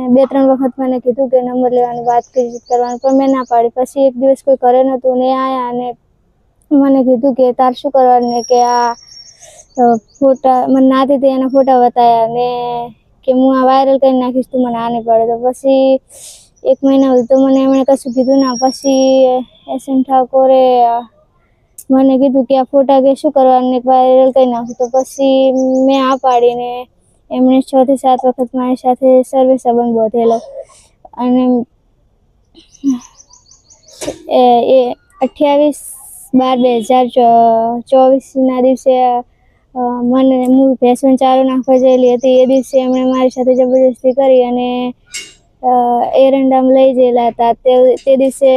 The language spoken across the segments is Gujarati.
2-3 વખત મને કીધું કે નંબર લેવાની વાત કરવાની, પણ મેં ના પાડી. પછી એક દિવસ કોઈ ઘરે નહોતું ને આયા અને મને કીધું કે તાર શું કરવાનું ને કે આ ફોટા મને નાતી હતી એના ફોટા બતાવ્યા ને કે હું આ વાયરલ કરી નાખીશ, તું મને આ નહીં પાડે. તો પછી 1 મહિના સુધી તો મને એમણે કશું કીધું ના. પછી SM ઠાકોરે મને કીધું કે આ ફોટા કે શું કરવાનું ને વાયરલ કરી નાખું. તો પછી મેં આ પાડીને એમણે 6 થી 7 વખત મારી સાથે સર્વે સંબંધ બાંધેલો અને 28/12/2024ના દિવસે મને હું ભેંસનો ચારો નાખવા ગયેલી હતી. એ દિવસે એમણે મારી સાથે જબરદસ્તી કરી અને એરંડામાં લઈ ગયેલા હતા. તે દિવસે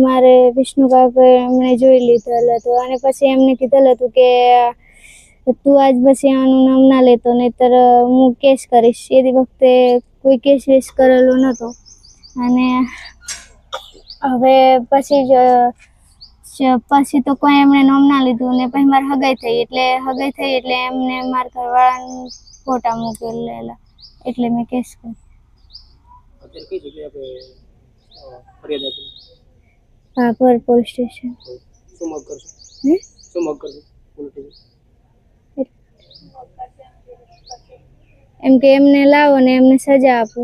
મારે વિષ્ણુ કાકા એમણે જોઈ લીધેલ હતું અને પછી એમને કીધેલ હતું કે તું આજ પછી આનું નામ ના લેતો, નહીંતર હું કેસ કરીશ. એ વખતે કોઈ કેસ વેસ કરેલો નહોતો અને હવે પછી તો કોઈ એમણે નામ ના લીધું ને પછી મારે હગાઈ થઈ એટલે એમને મારા ઘરવાળાને ફોટા મૂકેલા એટલે મેં કેસ કર્યો. Bhabhar police station. એમ કે એમને લાવો ને એમને સજા આપો.